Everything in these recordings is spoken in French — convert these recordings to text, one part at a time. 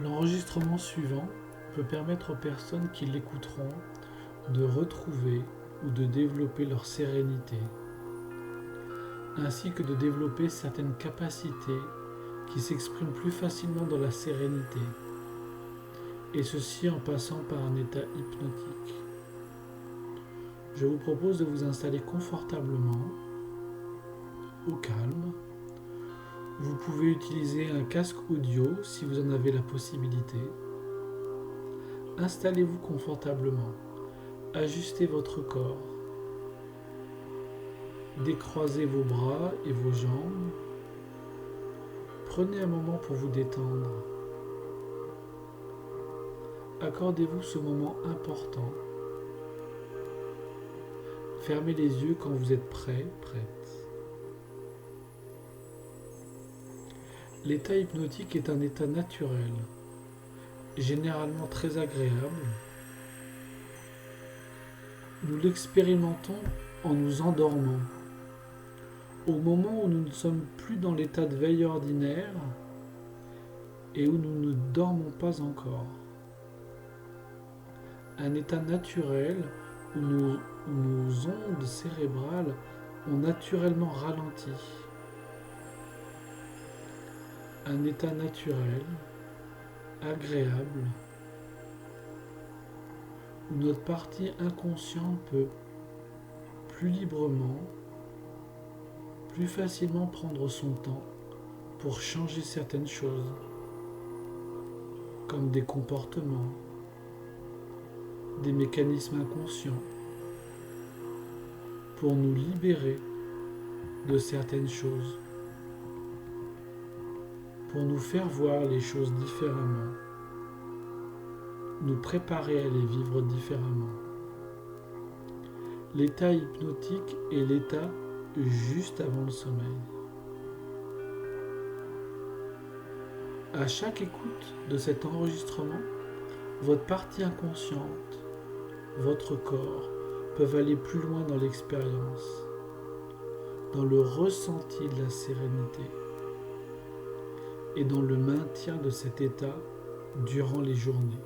L'enregistrement suivant peut permettre aux personnes qui l'écouteront de retrouver ou de développer leur sérénité, ainsi que de développer certaines capacités qui s'expriment plus facilement dans la sérénité, et ceci en passant par un état hypnotique. Je vous propose de vous installer confortablement, au calme. Vous pouvez utiliser un casque audio si vous en avez la possibilité. Installez-vous confortablement, ajustez votre corps, décroisez vos bras et vos jambes. Prenez un moment pour vous détendre. Accordez-vous ce moment important. Fermez les yeux quand vous êtes prêt, prête. L'état hypnotique est un état naturel, généralement très agréable. Nous l'expérimentons en nous endormant. Au moment où nous ne sommes plus dans l'état de veille ordinaire et où nous ne dormons pas encore. Un état naturel où nos ondes cérébrales ont naturellement ralenti. Un état naturel, agréable, où notre partie inconsciente peut plus librement, plus facilement prendre son temps pour changer certaines choses, comme des comportements, des mécanismes inconscients, pour nous libérer de certaines choses, pour nous faire voir les choses différemment, nous préparer à les vivre différemment. L'état hypnotique est l'état juste avant le sommeil. À chaque écoute de cet enregistrement, votre partie inconsciente, votre corps peuvent aller plus loin dans l'expérience, dans le ressenti de la sérénité et dans le maintien de cet état durant les journées.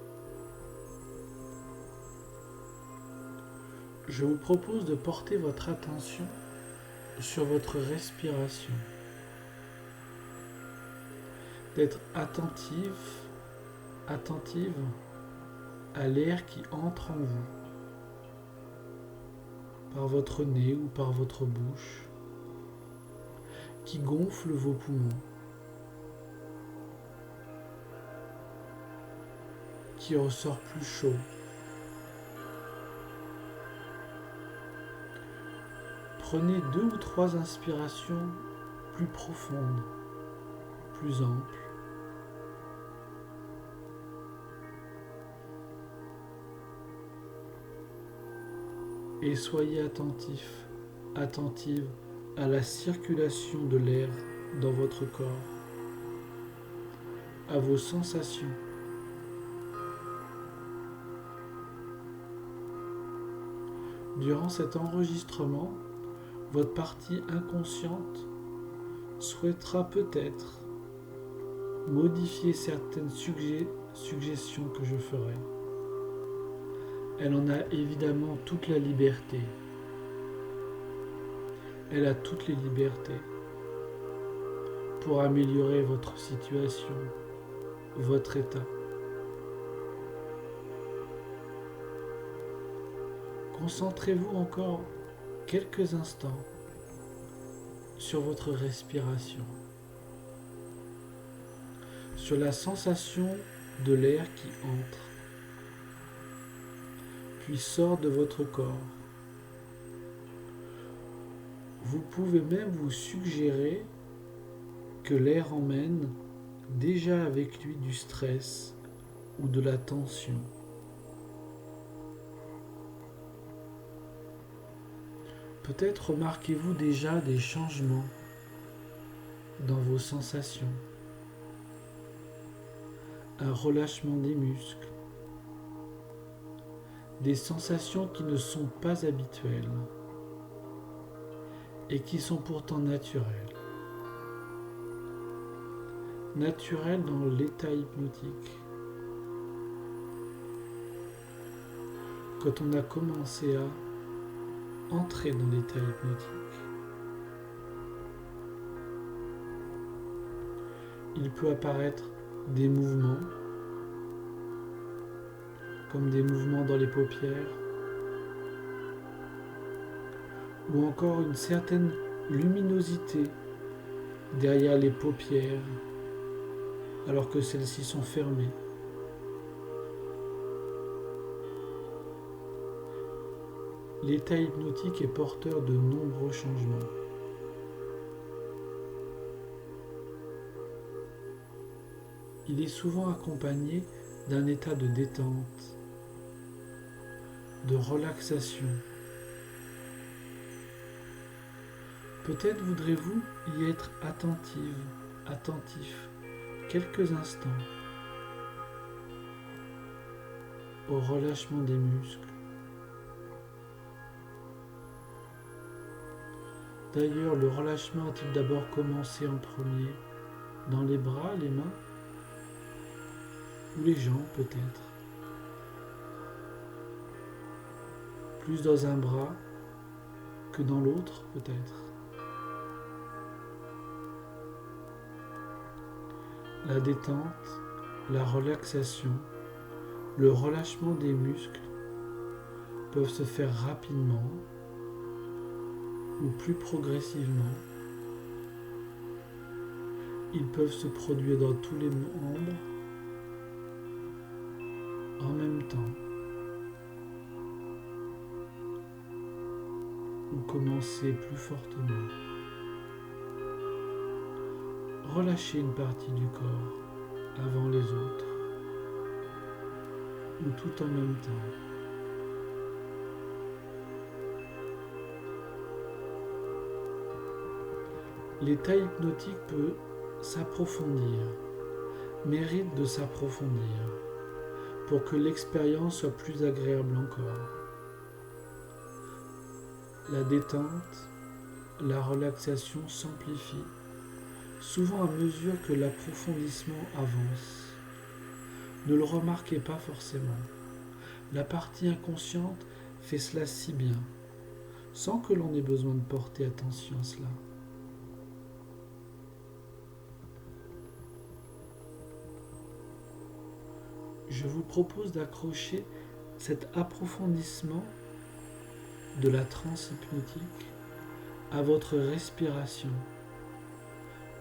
Je vous propose de porter votre attention sur votre respiration, d'être attentive à l'air qui entre en vous, par votre nez ou par votre bouche, qui gonfle vos poumons, qui ressort plus chaud. Prenez 2 ou 3 inspirations plus profondes, plus amples. Et soyez attentive à la circulation de l'air dans votre corps, à vos sensations. Durant cet enregistrement, votre partie inconsciente souhaitera peut-être modifier certaines suggestions que je ferai. Elle en a évidemment toute la liberté. Elle a toutes les libertés pour améliorer votre situation, votre état. Concentrez-vous encore quelques instants sur votre respiration, sur la sensation de l'air qui entre, puis sort de votre corps. Vous pouvez même vous suggérer que l'air emmène déjà avec lui du stress ou de la tension. Peut-être remarquez-vous déjà des changements dans vos sensations, un relâchement des muscles, des sensations qui ne sont pas habituelles et qui sont pourtant naturelles. naturel dans l'état hypnotique. Quand on a commencé à entrer dans l'état hypnotique, il peut apparaître des mouvements, comme des mouvements dans les paupières, ou encore une certaine luminosité derrière les paupières, alors que celles-ci sont fermées. L'état hypnotique est porteur de nombreux changements. Il est souvent accompagné d'un état de détente, de relaxation. Peut-être voudrez-vous y être attentif, quelques instants au relâchement des muscles. D'ailleurs, le relâchement a-t-il d'abord commencé en premier dans les bras, les mains ou les jambes peut-être? Plus dans un bras que dans l'autre peut-être. La détente, la relaxation, le relâchement des muscles peuvent se faire rapidement ou plus progressivement. Ils peuvent se produire dans tous les membres en même temps ou commencer plus fortement. Relâchez une partie du corps avant les autres ou tout en même temps. L'état hypnotique peut s'approfondir, mérite de s'approfondir pour que l'expérience soit plus agréable encore. La détente, la relaxation s'amplifie, souvent à mesure que l'approfondissement avance. Ne le remarquez pas forcément. La partie inconsciente fait cela si bien, sans que l'on ait besoin de porter attention à cela. Je vous propose d'accrocher cet approfondissement de la transe hypnotique à votre respiration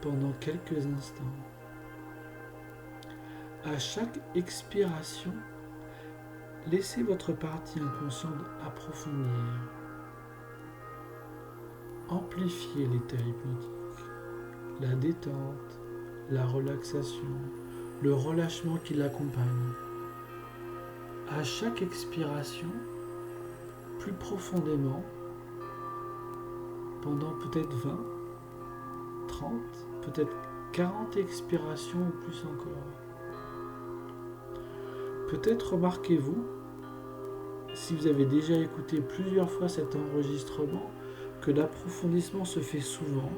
pendant quelques instants. À chaque expiration, laissez votre partie inconsciente approfondir. Amplifiez l'état hypnotique, la détente, la relaxation, le relâchement qui l'accompagne. À chaque expiration, plus profondément, pendant peut-être 20, 30, peut-être 40 expirations ou plus encore. Peut-être remarquez-vous, si vous avez déjà écouté plusieurs fois cet enregistrement, que l'approfondissement se fait souvent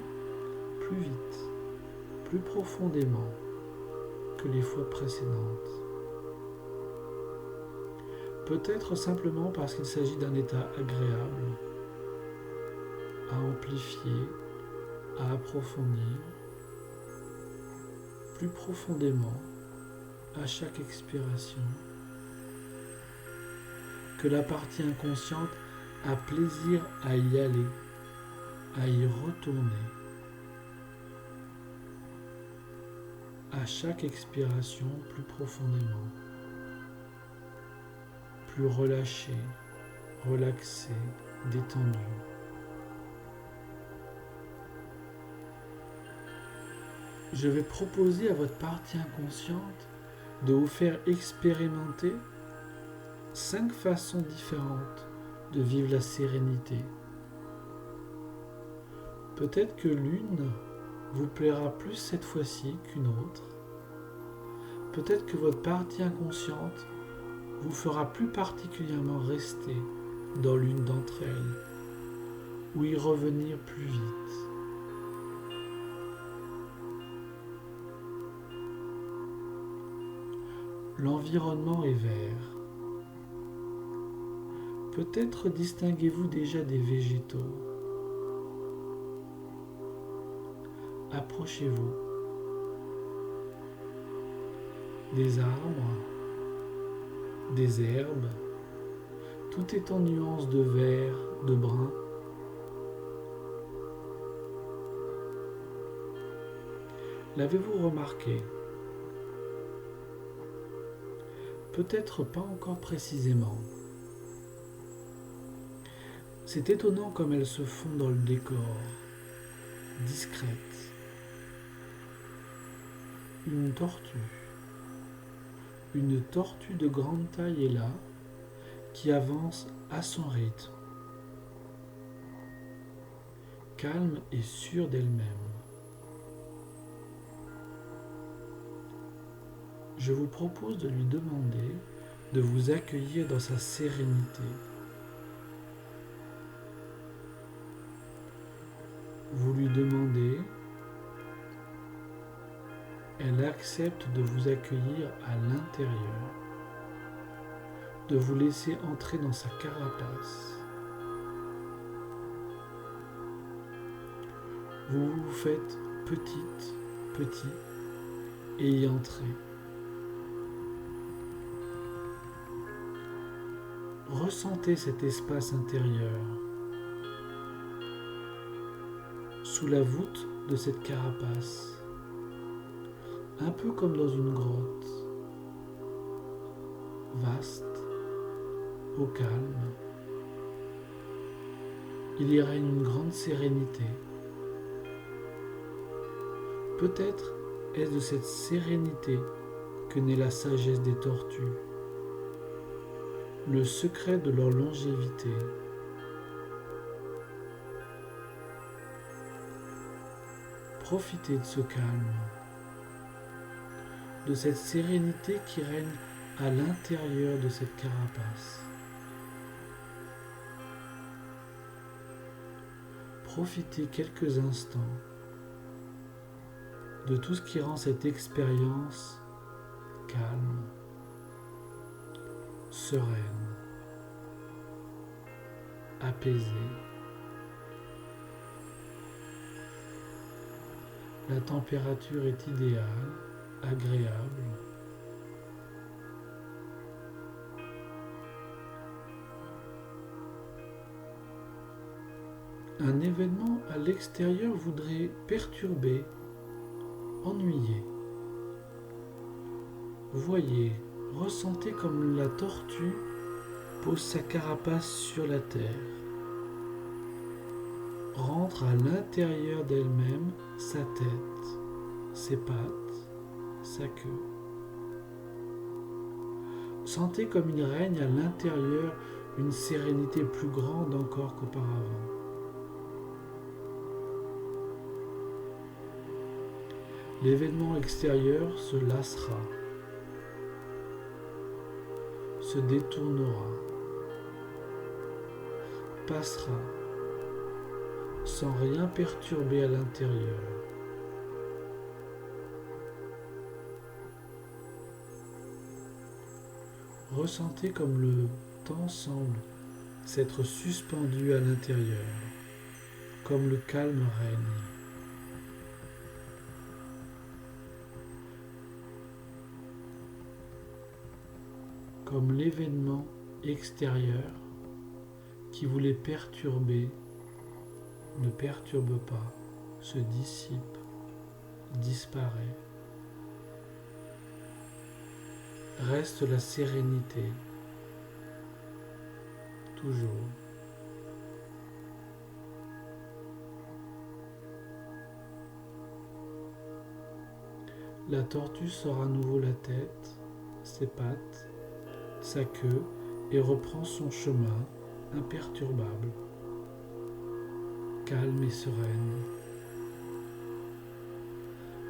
plus vite, plus profondément que les fois précédentes. Peut-être simplement parce qu'il s'agit d'un état agréable, à amplifier, à approfondir, plus profondément à chaque expiration, que la partie inconsciente a plaisir à y aller, à y retourner. À chaque expiration, plus profondément, plus relâché, relaxé, détendu. Je vais proposer à votre partie inconsciente de vous faire expérimenter 5 façons différentes de vivre la sérénité. Peut-être que l'une vous plaira plus cette fois-ci qu'une autre. Peut-être que votre partie inconsciente vous fera plus particulièrement rester dans l'une d'entre elles ou y revenir plus vite. L'environnement est vert. Peut-être distinguez-vous déjà des végétaux. Approchez-vous. Des arbres, des herbes, tout est en nuances de vert, de brun. L'avez-vous remarqué? Peut-être pas encore précisément. C'est étonnant comme elles se font dans le décor, discrètes. Une tortue de grande taille est là, qui avance à son rythme, calme et sûre d'elle-même. Je vous propose de lui demander de vous accueillir dans sa sérénité. Vous lui demandez, elle accepte de vous accueillir à l'intérieur, de vous laisser entrer dans sa carapace. Vous vous faites petit, et y entrez. Ressentez cet espace intérieur, sous la voûte de cette carapace, un peu comme dans une grotte, vaste, au calme. Il y règne une grande sérénité. Peut-être est-ce de cette sérénité que naît la sagesse des tortues, le secret de leur longévité. Profitez de ce calme, de cette sérénité qui règne à l'intérieur de cette carapace. Profitez quelques instants de tout ce qui rend cette expérience calme, sereine, apaisée. La température est idéale, agréable. Un événement à l'extérieur voudrait perturber, ennuyer. Voyez, ressentez comme la tortue pose sa carapace sur la terre, rentre à l'intérieur d'elle-même sa tête, ses pattes, sa queue. Sentez comme il règne à l'intérieur une sérénité plus grande encore qu'auparavant. L'événement extérieur se lassera, se détournera, passera, sans rien perturber à l'intérieur. Ressentez comme le temps semble s'être suspendu à l'intérieur, comme le calme règne. Comme l'événement extérieur qui voulait perturber ne perturbe pas, se dissipe, disparaît. Reste la sérénité, toujours. La tortue sort à nouveau la tête, ses pattes, sa queue et reprend son chemin imperturbable, calme et sereine.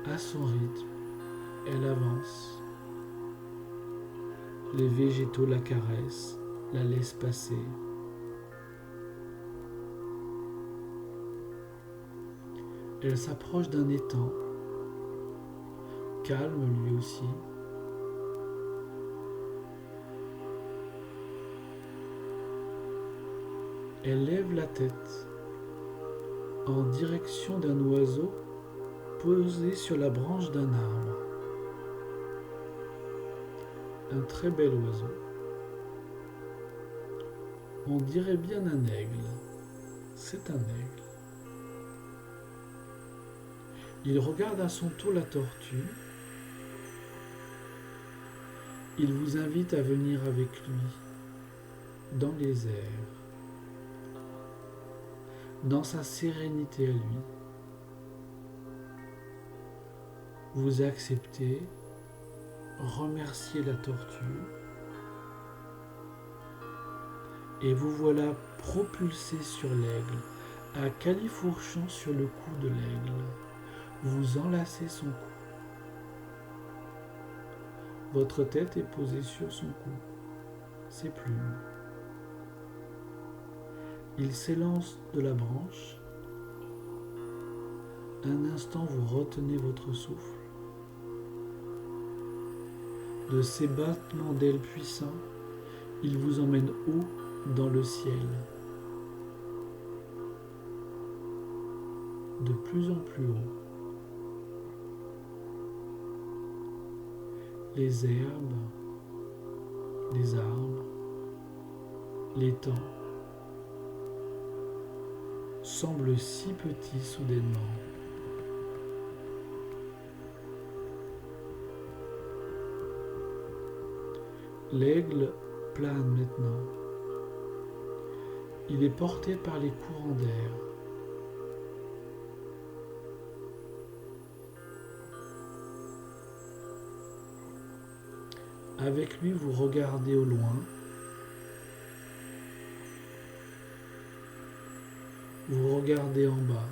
À son rythme, elle avance. Les végétaux la caressent, la laissent passer. Elle s'approche d'un étang, calme lui aussi. Elle lève la tête en direction d'un oiseau posé sur la branche d'un arbre. Un très bel oiseau. On dirait bien un aigle. C'est un aigle. Il regarde à son tour la tortue. Il vous invite à venir avec lui dans les airs, dans sa sérénité à lui. Vous acceptez, remerciez la tortue et vous voilà propulsé sur l'aigle, à califourchon sur le cou de l'aigle. Vous enlacez son cou. Votre tête est posée sur son cou, ses plumes. Il s'élance de la branche. Un instant, vous retenez votre souffle. De ses battements d'ailes puissants, il vous emmène haut dans le ciel. De plus en plus haut. Les herbes, les arbres, les temps semblent si petits soudainement. L'aigle plane maintenant. Il est porté par les courants d'air. Avec lui, vous regardez au loin. Vous regardez en bas.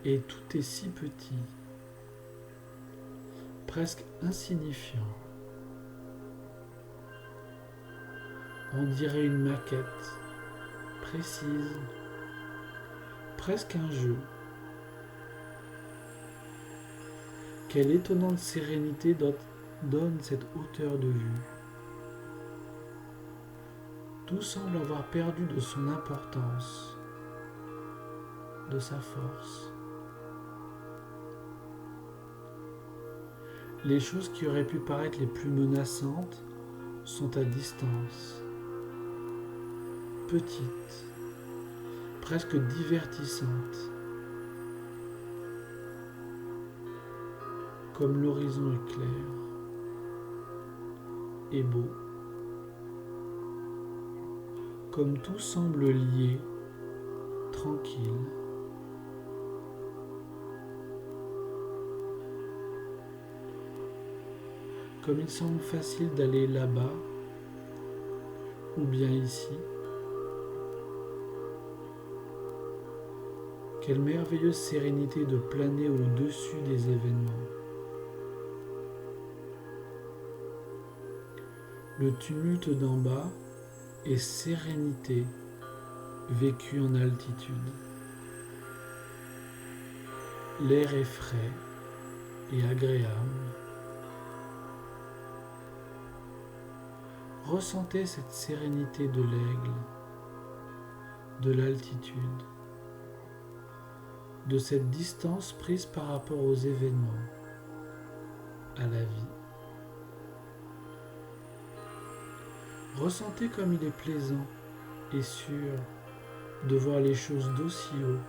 Et tout est si petit, presque insignifiant. On dirait une maquette, précise, presque un jeu. Quelle étonnante sérénité donne cette hauteur de vue. Tout semble avoir perdu de son importance, de sa force. Les choses qui auraient pu paraître les plus menaçantes sont à distance, petites, presque divertissantes, comme l'horizon est clair et beau, comme tout semble lié, tranquille. Comme il semble facile d'aller là-bas ou bien ici. Quelle merveilleuse sérénité de planer au-dessus des événements. Le tumulte d'en bas est sérénité vécue en altitude. L'air est frais et agréable. Ressentez cette sérénité de l'aigle, de l'altitude, de cette distance prise par rapport aux événements, à la vie. Ressentez comme il est plaisant et sûr de voir les choses d'aussi haut.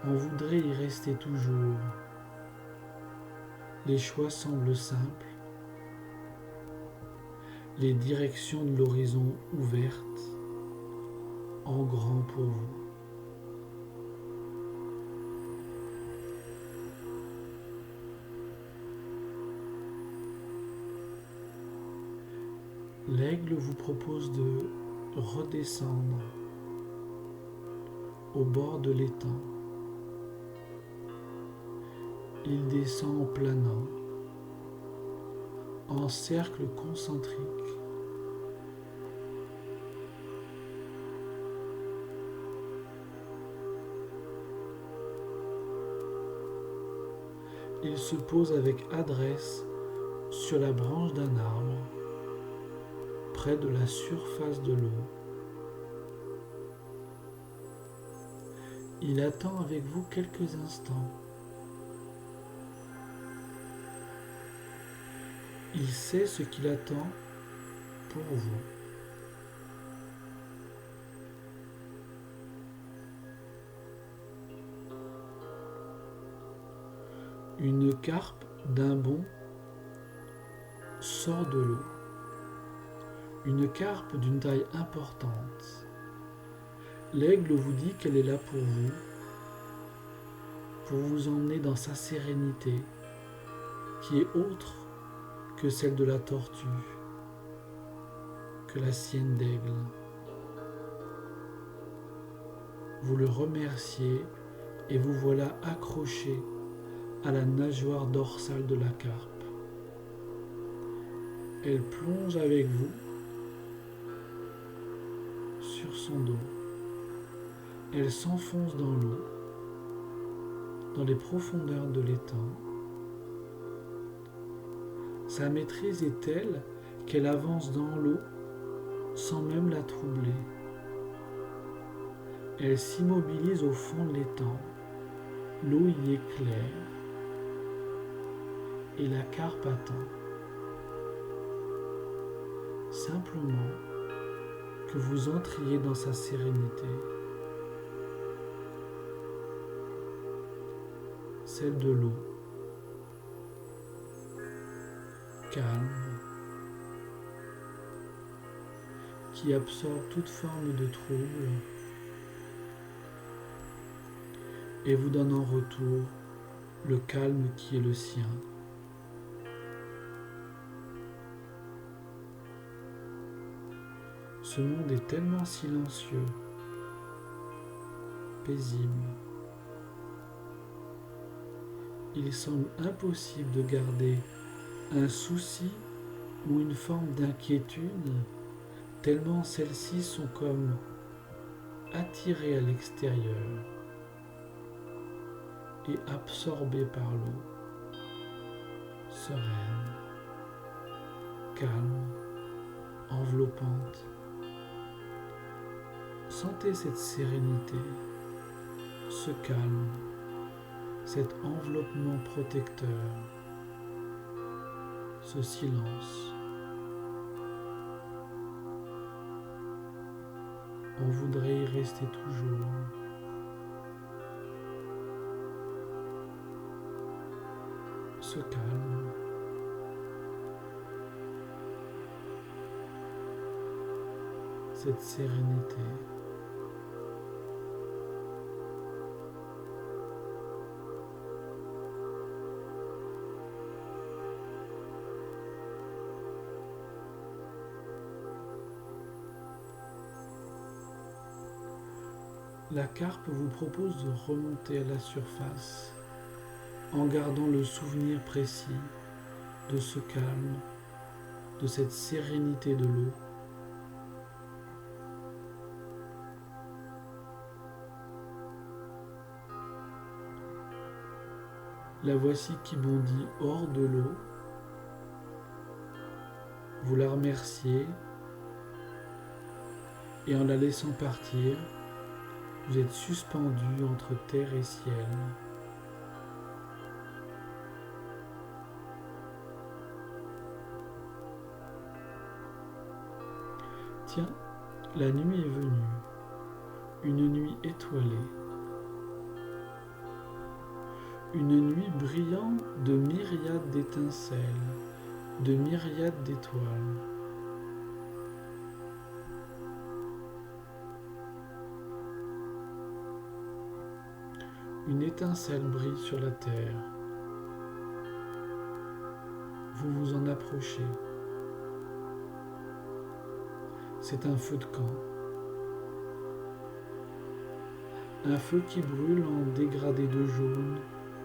On voudrait y rester toujours. Les choix semblent simples. Les directions de l'horizon ouvertes, en grand pour vous. L'aigle vous propose de redescendre au bord de l'étang. Il descend en planant, en cercle concentrique. Il se pose avec adresse sur la branche d'un arbre, près de la surface de l'eau. Il attend avec vous quelques instants. Il sait ce qu'il attend pour vous. Une carpe d'un bond sort de l'eau. Une carpe d'une taille importante. L'aigle vous dit qu'elle est là pour vous emmener dans sa sérénité, qui est autre que celle de la tortue, que la sienne d'aigle. Vous le remerciez et vous voilà accroché à la nageoire dorsale de la carpe. Elle plonge avec vous sur son dos. Elle s'enfonce dans l'eau, dans les profondeurs de l'étang. Sa maîtrise est telle qu'elle avance dans l'eau sans même la troubler. Elle s'immobilise au fond de l'étang. L'eau y est claire et la carpe attend. Simplement que vous entriez dans sa sérénité, celle de l'eau, calme, qui absorbe toute forme de trouble et vous donne en retour le calme qui est le sien. Ce monde est tellement silencieux, paisible. Il semble impossible de garder un souci ou une forme d'inquiétude, tellement celles-ci sont comme attirées à l'extérieur et absorbées par l'eau, sereine, calme, enveloppante. Sentez cette sérénité, ce calme, cet enveloppement protecteur, ce silence. On voudrait y rester toujours. Ce calme. Cette sérénité. La carpe vous propose de remonter à la surface en gardant le souvenir précis de ce calme, de cette sérénité de l'eau. La voici qui bondit hors de l'eau. Vous la remerciez et en la laissant partir, vous êtes suspendu entre terre et ciel. Tiens, la nuit est venue, une nuit étoilée, une nuit brillant de myriades d'étincelles, de myriades d'étoiles. Une étincelle brille sur la terre. Vous vous en approchez. C'est un feu de camp. Un feu qui brûle en dégradé de jaune,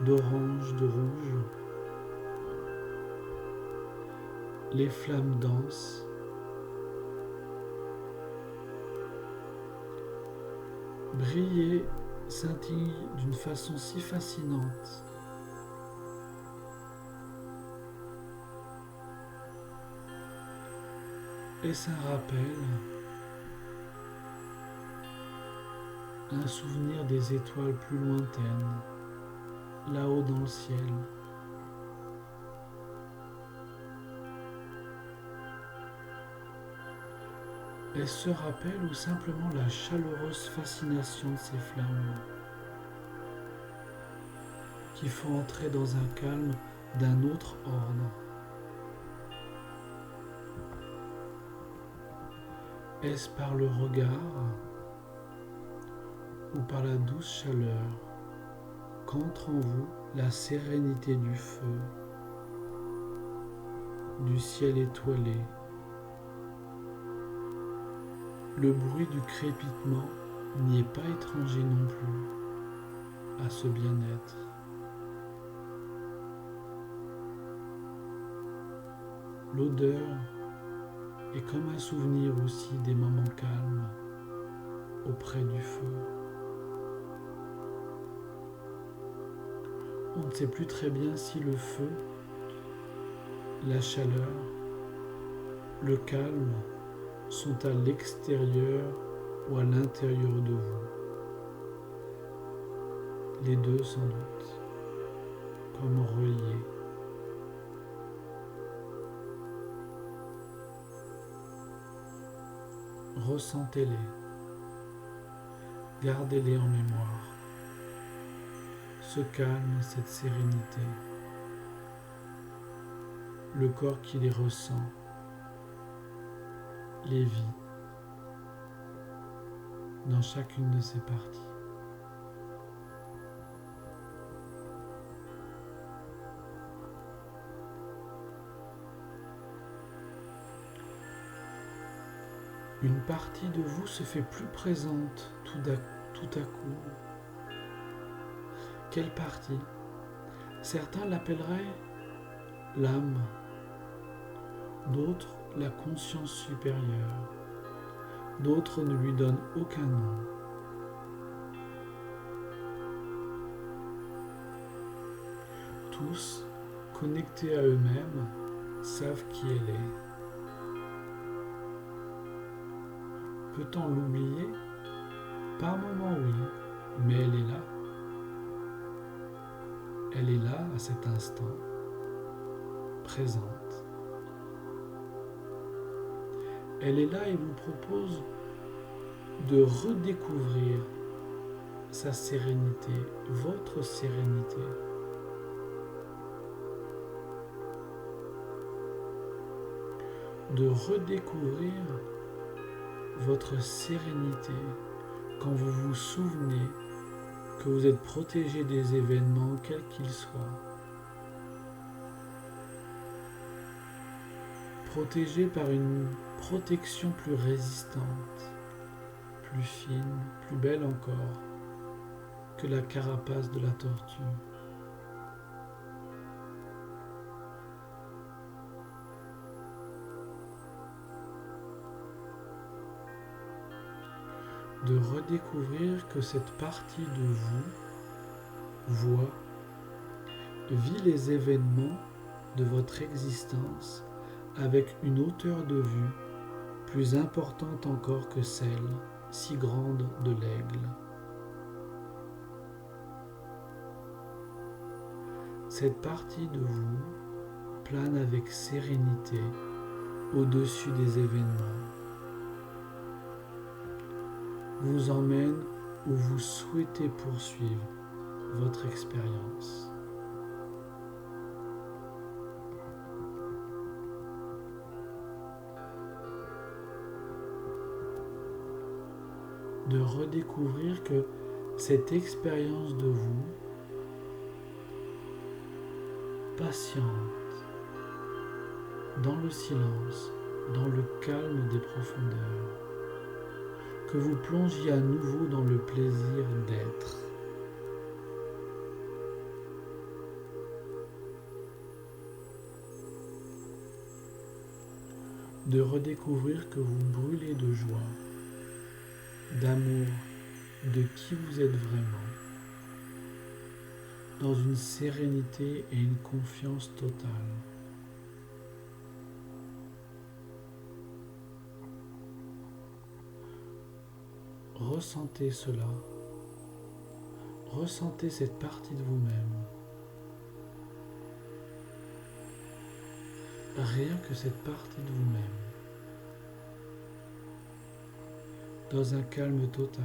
d'orange, de rouge. Les flammes dansent. Briller scintille d'une façon si fascinante. Est-ce un rappel, un souvenir des étoiles plus lointaines, là-haut dans le ciel? Est-ce ce rappel ou simplement la chaleureuse fascination de ces flammes qui font entrer dans un calme d'un autre ordre? Est-ce par le regard ou par la douce chaleur qu'entre en vous la sérénité du feu, du ciel étoilé? Le bruit du crépitement n'y est pas étranger non plus à ce bien-être. L'odeur est comme un souvenir aussi des moments calmes auprès du feu. On ne sait plus très bien si le feu, la chaleur, le calme sont à l'extérieur ou à l'intérieur de vous. Les deux sans doute, comme reliés. Ressentez-les, gardez-les en mémoire. Ce calme, cette sérénité, le corps qui les ressent, les vit dans chacune de ses parties. Une partie de vous se fait plus présente tout à coup. Quelle partie? Certains l'appelleraient l'âme, d'autres la conscience supérieure, d'autres ne lui donnent aucun nom. Tous, connectés à eux-mêmes, savent qui elle est. Peut-on l'oublier? Par moments oui, mais elle est là. Elle est là à cet instant, présente. Elle est là et vous propose de redécouvrir sa sérénité, votre sérénité. De redécouvrir votre sérénité quand vous vous souvenez que vous êtes protégé des événements, quels qu'ils soient. Protégé par une protection plus résistante, plus fine, plus belle encore que la carapace de la tortue. De redécouvrir que cette partie de vous voit, vit les événements de votre existence avec une hauteur de vue plus importante encore que celle si grande de l'aigle. Cette partie de vous plane avec sérénité au-dessus des événements, vous emmène où vous souhaitez poursuivre votre expérience. De redécouvrir que cette expérience de vous, patiente, dans le silence, dans le calme des profondeurs, que vous plongiez à nouveau dans le plaisir d'être. De redécouvrir que vous brûlez de joie, d'amour, de qui vous êtes vraiment, dans une sérénité et une confiance totale. Ressentez cela. Ressentez cette partie de vous-même. Rien que cette partie de vous-même. Dans un calme total.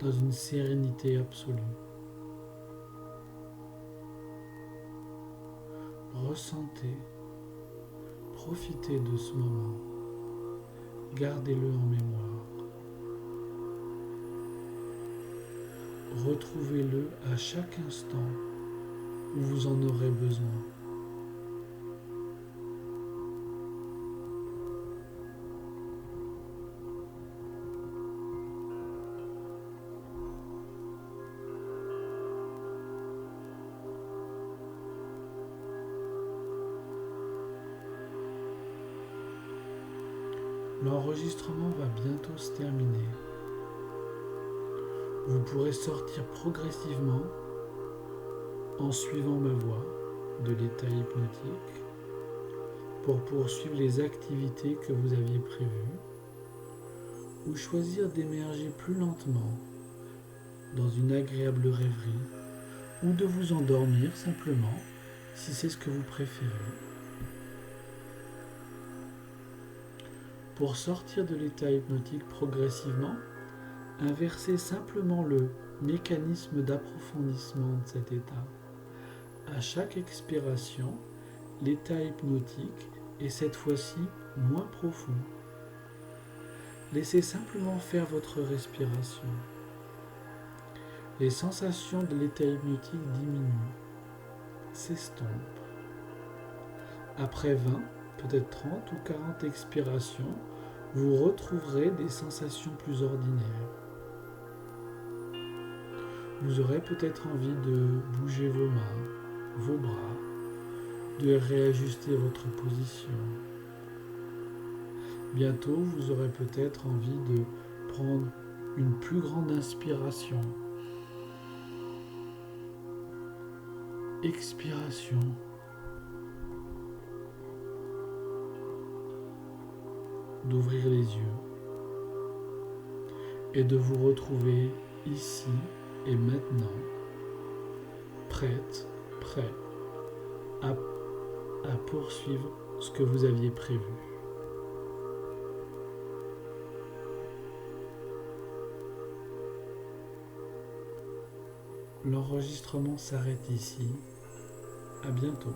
Dans une sérénité absolue. Ressentez. Profitez de ce moment. Gardez-le en mémoire. Retrouvez-le à chaque instant où vous en aurez besoin. L'enregistrement va bientôt se terminer. Vous pourrez sortir progressivement en suivant ma voix de l'état hypnotique pour poursuivre les activités que vous aviez prévues ou choisir d'émerger plus lentement dans une agréable rêverie ou de vous endormir simplement si c'est ce que vous préférez. Pour sortir de l'état hypnotique progressivement, inversez simplement le mécanisme d'approfondissement de cet état. À chaque expiration, l'état hypnotique est cette fois-ci moins profond. Laissez simplement faire votre respiration. Les sensations de l'état hypnotique diminuent, s'estompent. Après 20, peut-être 30 ou 40 expirations, vous retrouverez des sensations plus ordinaires. Vous aurez peut-être envie de bouger vos mains, vos bras, de réajuster votre position. Bientôt, vous aurez peut-être envie de prendre une plus grande inspiration. Expiration. D'ouvrir les yeux et de vous retrouver ici et maintenant, prête, prêt à poursuivre ce que vous aviez prévu. L'enregistrement s'arrête ici. À bientôt.